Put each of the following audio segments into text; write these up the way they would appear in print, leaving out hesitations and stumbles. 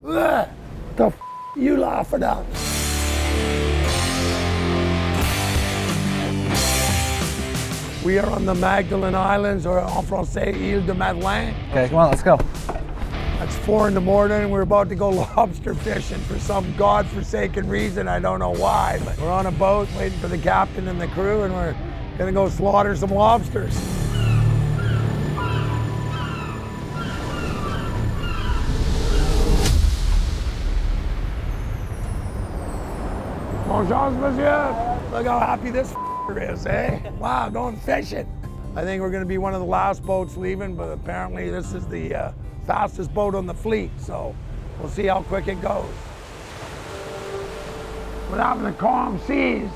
What the f you laughing at? We are on the Magdalen Islands, or en français, Île de Madeleine. Okay, come on, let's go. It's 4 in the morning and we're about to go lobster fishing for some godforsaken reason. I don't know why, but we're on a boat waiting for the captain and the crew, and we're gonna go slaughter some lobsters. Bonjour, monsieur. Look how happy this is, eh? Wow, going fishing. I think we're gonna be one of the last boats leaving, but apparently this is the fastest boat on the fleet, so we'll see how quick it goes. What happened to calm seas?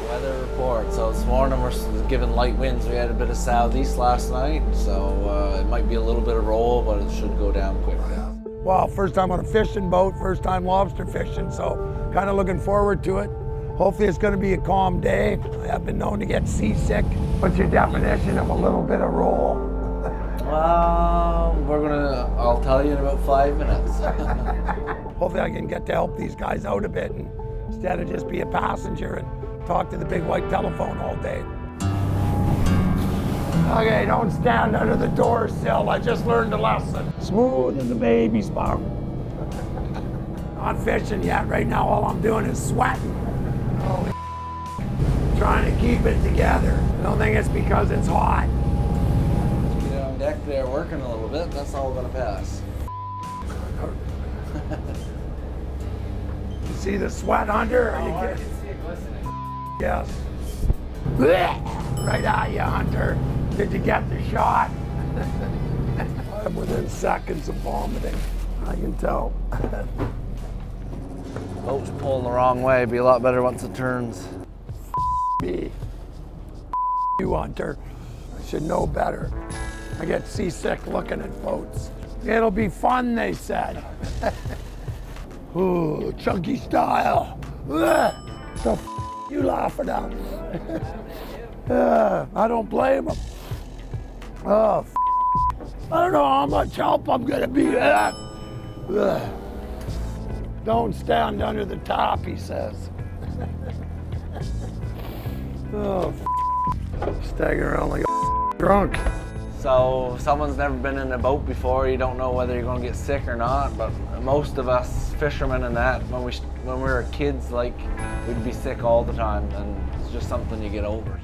Weather report. So this morning we're given light winds. We had a bit of southeast last night, so it might be a little bit of roll, but it should go down quickly. Well, first time on a fishing boat, first time lobster fishing, so kind of looking forward to it. Hopefully it's going to be a calm day. I have been known to get seasick. What's your definition of a little bit of roll? I'll tell you in about 5 minutes. Hopefully I can get to help these guys out a bit, and instead of just be a passenger and talk to the big white telephone all day. Okay, don't stand under the door sill. I just learned a lesson. Smooth as a baby's bum. Not fishing yet. Right now all I'm doing is sweating. Holy trying to keep it together. I don't think it's because it's hot. Get on deck there working a little bit, that's all gonna pass. You see the sweat under? Oh, I can see it glistening. Yes. Right at you, Hunter. Did you get the shot? I'm within seconds of vomiting. I can tell. Boat's pulling the wrong way. Be a lot better once it turns. Me. You, Hunter. I should know better. I get seasick looking at boats. It'll be fun, they said. Ooh, chunky style. The you laughing at? I don't blame them. Oh, I don't know how much help I'm gonna be. Don't stand under the top, he says. Oh, staggering around like a drunk. So someone's never been in a boat before, you don't know whether you're gonna get sick or not, but most of us fishermen and that, when we were kids, like, we'd be sick all the time, and it's just something you get over.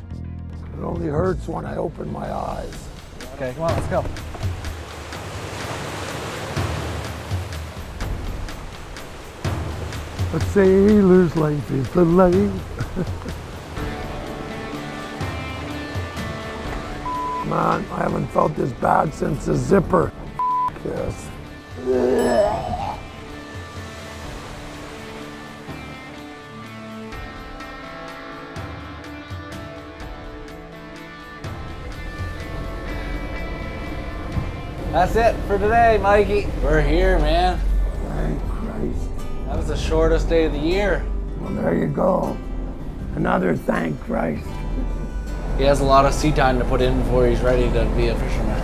It only hurts when I open my eyes. Okay, come on, let's go. A sailor's life is the life. Man, I haven't felt this bad since the zipper. Yes. That's it for today, Mikey. We're here, man. Thank Christ. That was the shortest day of the year. Well, there you go. Another thank Christ. He has a lot of sea time to put in before he's ready to be a fisherman.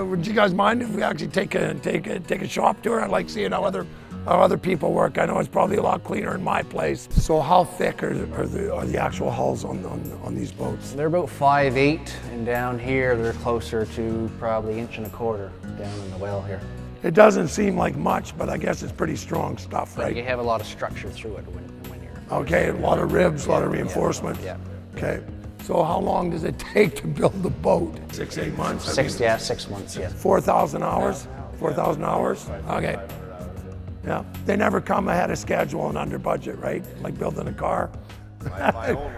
Would you guys mind if we actually take a shop tour? I'd like seeing how other people work. I know it's probably a lot cleaner in my place. So how thick are the actual hulls on these boats? They're about 5'8", and down here they're closer to probably 1.25" down in the well here. It doesn't seem like much, but I guess it's pretty strong stuff, right? You have a lot of structure through it when you're... Okay, a lot of ribs, a lot of reinforcement. Yeah. Okay. So how long does it take to build the boat? 6, 8 months? 6 months, yeah. 4,000 hours? 4,000 hours? Okay. Yeah, they never come ahead of schedule and under budget, right? Like building a car.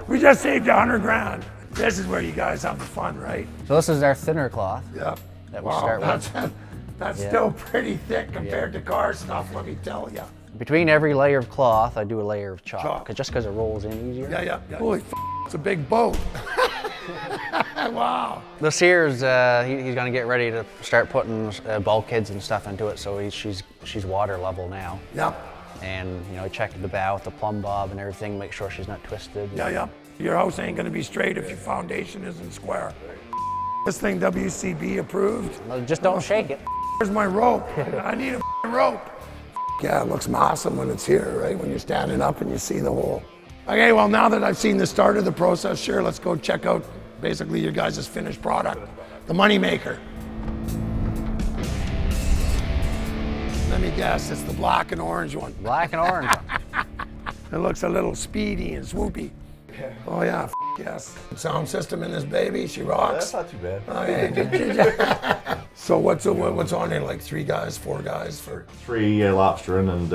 We just saved $100,000. This is where you guys have the fun, right? So this is our thinner cloth. Yeah. That we start with. That's still pretty thick compared to car stuff, let me tell you. Between every layer of cloth, I do a layer of chalk. Just because it rolls in easier. Yeah. Holy it's a big boat. Wow. This here is, he's gonna get ready to start putting bulkheads and stuff into it, so she's water level now. Yep. and check the bow with the plumb bob and everything, make sure she's not twisted. Yeah. Your house ain't gonna be straight if your foundation isn't square. This thing WCB approved. Just don't shake it. Where's my rope? I need a rope. Yeah, it looks awesome when it's here, right? When you're standing up and you see the hole. Okay, well, now that I've seen the start of the process, sure, let's go check out basically your guys' finished product, the money maker. Let me guess, it's the black and orange one. Black and orange. It looks a little speedy and swoopy. Oh yeah, yes. Sound system in this baby, she rocks. That's not too bad. Oh, yeah. So what's on here? Like 3 guys, 4 guys for? 3 lobstering and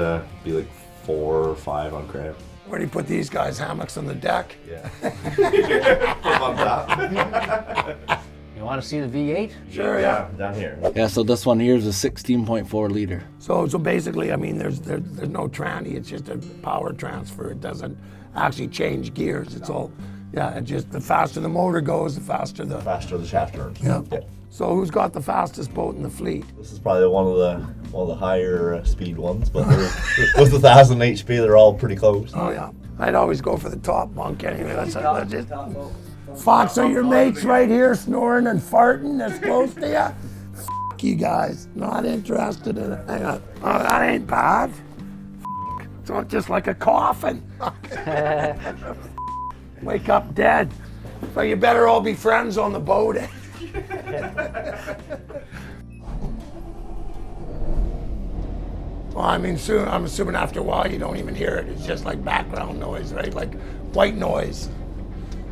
be like 4 or 5 on CRAVE. Where do you put these guys? Hammocks on the deck? Yeah. Put them on top. You want to see the V8? Sure, yeah. Down here. Yeah, so this one here is a 16.4 liter. So basically, I mean, there's no tranny. It's just a power transfer. It doesn't actually change gears. It's all, yeah. It just the faster the motor goes, the faster the shaft turns. Yeah. So who's got the fastest boat in the fleet? This is probably one of the higher speed ones, but with 1,000 HP, they're all pretty close. Oh yeah. I'd always go for the top bunk anyway. That's just. Fox, are your mates right here snoring and farting this close to you? F you guys, not interested in it. Hang on. Oh, that ain't bad. It's not just like a coffin. Wake up dead. So you better all be friends on the boat. Well, I mean, soon, I'm assuming after a while you don't even hear it. It's just like background noise, right? Like white noise.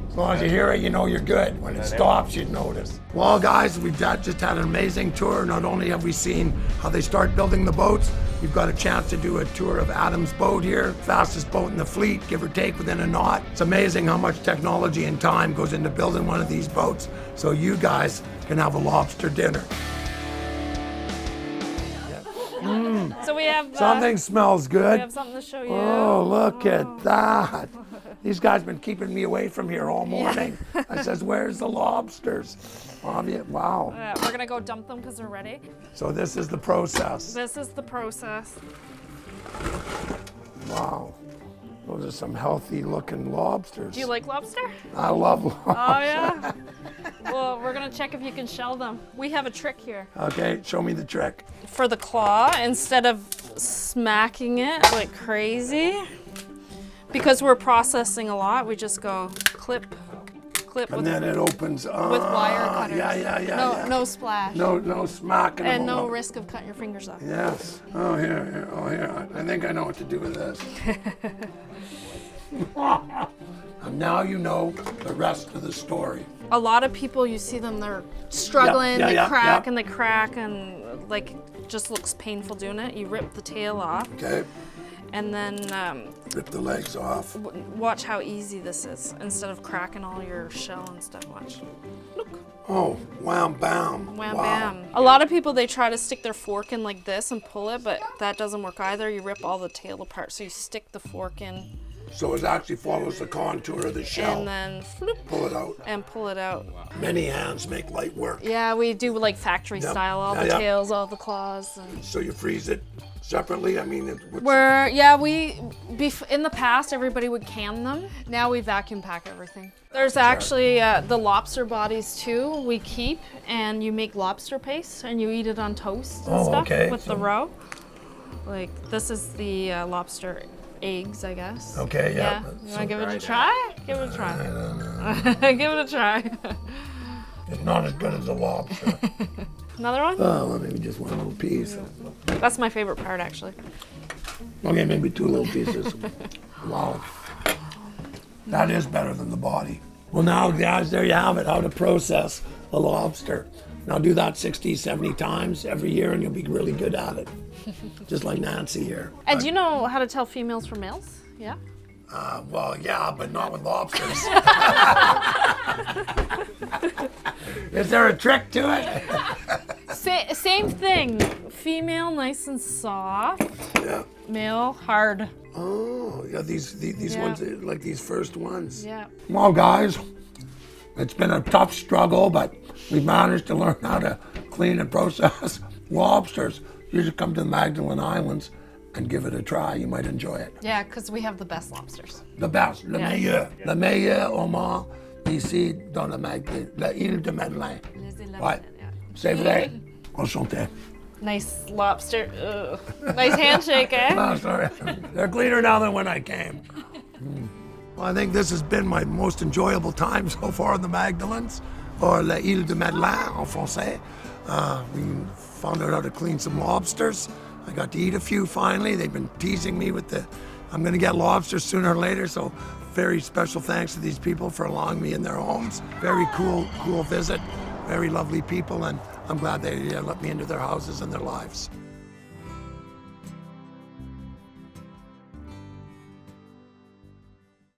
As long as you hear it, you know you're good. When it stops, you'd notice. Well, guys, we've just had an amazing tour. Not only have we seen how they start building the boats, we've got a chance to do a tour of Adam's boat here, fastest boat in the fleet, give or take within a knot. It's amazing how much technology and time goes into building one of these boats, so you guys can have a lobster dinner. So we have Something smells good. we have something to show you. Oh, look at that. These guys been keeping me away from here all morning. I says, where's the lobsters? Wow. We're gonna go dump them because they're ready. So this is the process. This is the process. Wow. Those are some healthy looking lobsters. Do you like lobster? I love lobster. Oh yeah. Well, we're gonna check if you can shell them. We have a trick here. Okay, show me the trick. For the claw, instead of smacking it like crazy, because we're processing a lot, we just go clip And with then it opens. with wire cutters. Yeah. No splash. No smacking. And them no all. risk of cutting your fingers off. Yes. Oh, here. Oh, here. I think I know what to do with this. And now you know the rest of the story. A lot of people, you see them, they're struggling, they crack and they crack and like just looks painful doing it. You rip the tail off. Okay. And then Rip the legs off. watch how easy this is. Instead of cracking all your shell and stuff, watch. Look. Oh, wham bam. Wham Wow. bam. A lot of people, they try to stick their fork in like this and pull it, but that doesn't work either. You rip all the tail apart. So you stick the fork in. So it actually follows the contour of the shell. And then floop, Pull it out. and pull it out. Many hands make light work. Yeah, we do like factory Yep. style, all the Yeah. tails, all the claws. And So you freeze it separately? I mean, in the past, everybody would can them. Now we vacuum pack everything. There's actually the lobster bodies too, we keep, and you make lobster paste and you eat it on toast and stuff okay. with the roe. Like this is the lobster eggs, I guess. Okay, yeah. You wanna give it a try? Give it a try. Give it a try. It's not as good as a lobster. Another one? Oh, well, maybe just one little piece. That's my favorite part, actually. Okay, maybe 2 little pieces. Wow. That is better than the body. Well, now, guys, there you have it, how to process a lobster. Now do that 60, 70 times every year and you'll be really good at it. Just like Nancy here. And do you know how to tell females from males? Yeah? Well, yeah, but not with lobsters. Is there a trick to it? Same thing. Female, nice and soft. Yeah. Male, hard. Oh, yeah, these Yeah. ones, like these first ones. Yeah. Well, guys, it's been a tough struggle, but we've managed to learn how to clean and process lobsters. You should come to the Magdalen Islands and give it a try. You might enjoy it. Yeah, because we have the best lobsters. The best, le Yeah. meilleur. Le meilleur homard ici dans l'île de Magdalen. Ouais. C'est vrai. Enchanté. Nice lobster. Ugh. Nice handshake, eh? Oh, sorry. They're cleaner now than when I came. Well, I think this has been my most enjoyable time so far in the Magdalens, or la Île de Madeleine en français. We found out how to clean some lobsters. I got to eat a few finally. They've been teasing me with I'm gonna get lobsters sooner or later, so very special thanks to these people for allowing me in their homes. Very cool visit, very lovely people, and I'm glad they let me into their houses and their lives.